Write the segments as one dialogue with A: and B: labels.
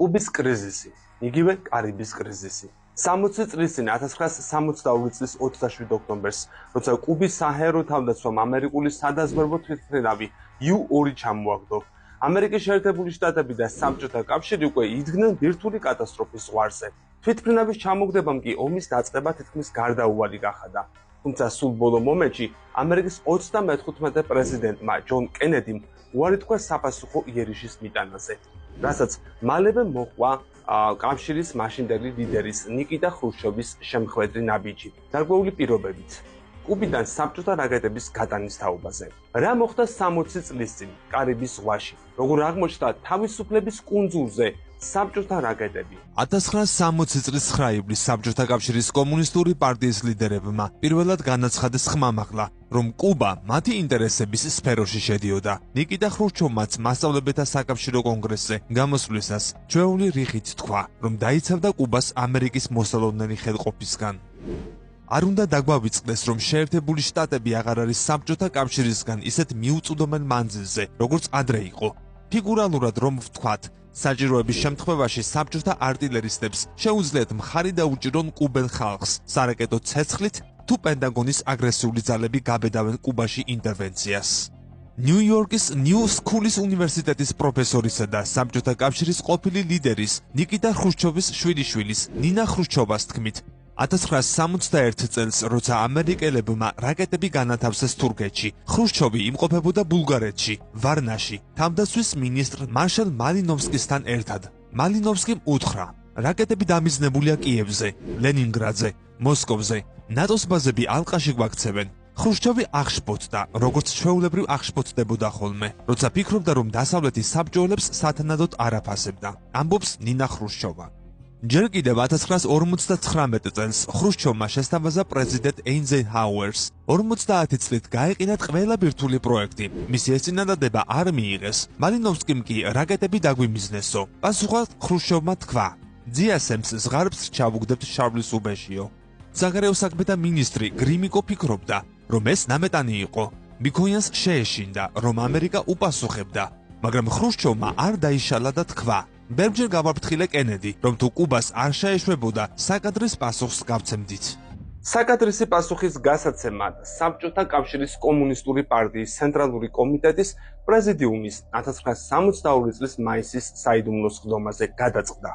A: კუბის კრიზისი, იგივე კარიბის კრიზისი. 60 წლის წინ 1962 წლის 27 ოქტომბერს, როცა კუბის საჰაერო თავდაცვამ ამერიკული სადაზვერვო თვითმფრინავი U-2 ჩამოაგდო, ამერიკის შეერთებული შტატები და საბჭოთა კავშირი უკვე იდგნენ ბირთვული კატასტროფის ზღვარზე. თვითმფრინავის ჩამოგდებამ კი ომის დაწყება თითქმის გარდაუვალი გახადა. თუმცა სულ ბოლო მომენტში ამერიკის 35-მე პრეზიდენტმა ჯონ კენედიმ უარი თქვა საპასუხო იერიშის მიტანაზე, რასაც მალევე მოჰყვა კავშირის მაშინდელი ლიდერის ნიკიტა ხრუშჩოვის შემხვედრი ნაბიჯი, გარკვეული პირობებით. კუბიდან საბჭოთა რაკეტების გატანის თაობაზე. რა მოხდა 60 წლის წინ კარიბის ზღვაში, როგორ აღმოჩნდა თავისუფლების კუნძულზე საბჭოთა რაკეტები.
B: 1960 წლის 9 ივლისს საბჭოთა კავშირის კომუნისტური პარტიის ლიდერებმა პირველად განაცხადეს ხმამაღლა, რომ კუბა მათი ინტერესების სფეროში შედიოდა. ნიკიტა ხრუშჩოვმაც მასწავლებელთა საკავშირო კონგრესზე გამოსვლისას ჩვეული რიხით თქვა, რომ დაიცავდა კუბას ამერიკის მოსალოდნელი ხელყოფისგან. არ უნდა დაგვავიწყდეს, რომ შეერთებული შტატები აღარ არის საბჭოთა კავშირისგან ისეთ მიუწვდომელ მანძილზე, როგორც ადრე იყო. ფიგურალურად რომ ვთქვათ, საჭიროების შემთხვევაში საბჭოთა არტილერისტებს შეუძლიათ მხარი დაუჭირონ კუბელ ხალხს სარაკეტო ცეცხლით თუ პენტაგონის აგრესიული ძალები გაბედავენ კუბაში ინტერვენციას. ნიუ-იორკის ნიუ სკულის უნივერსიტეტის პროფესორისა და საბჭოთა კავშირის ყოფილი ლიდერის ნიკიტა ხრუშჩოვის შვილიშვილის ნინა ხრუშჩოვას თქმით, 1961 წელს, როცა ამერიკელებმა რაკეტები განათავსეს თურქეთში, ხრუშჩოვი იმყოფებოდა ბულგარეთში, ვარნაში, თავდაცვის მინისტრ მარშალ მალინოვსკისთან ერთად. მალინოვსკიმ უთხრა, რაკეტები დამიზნებულია კიევზე, ლენინგრადზე, მოსკოვზე, ნატოს ბაზები ალყაში გვაქცევენ. ხრუშჩოვი აღშფოთდა, როგორც ჩვეულებრივ აღშფოთდებოდა ხოლმე, როცა ფიქრობდა, რომ დასავლეთი საბჭოელებს სათანადოდ არ აფასებდა, ამბობს ნინა ხრუშჩოვა. ჯერ კიდევ 1959 წელს ხრუშჩოვმა შესთავაზა პრეზიდენტ ეინზენჰაუერს. 50 წლით გაეყინათ ყველა ბირთვული პროექტი. მისი ეს წინადადება არ მიიღეს. მალინოვსკიმ კი რაკეტები დაგვიმიზნესო. პასუხად ხრუშჩოვმა თქვა: ძიასემს ზღარბს ჩავუგდებთ შავლის უბეშიო. საგარეო საქმეთა მინისტრი გრიმიკო ფიქრობდა, რომ ეს ნამეტანი იყო. მიქონიანს შეეშინდა, რომ ამერიკა უპასუხებდა, მაგრამ ხრუშჩოვმა არ დაიშალა და თქვა: ბევრჯერ გავაფრთხილე კენედი, რომ თუ კუბას არ შეეშვებოდა, საკადრის პასუხს გავცემდით.
A: საკადრისი პასუხის გასაცემად საბჭოთა კავშირის კომუნისტური პარტიის ცენტრალური კომიტეტის პრეზიდიუმის 1962 წლის მაისის საიდუმლო სხდომაზე გადაწყდა,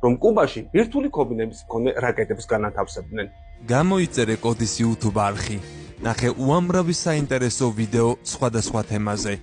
A: რომ კუბაში ბირთვული ქობინების მქონე რაკეტებს განათავსებდნენ.
B: გამოიწერე კოდის YouTube არხი. ნახე უამრავი საინტერესო ვიდეო სხვადასხვა თემაზე.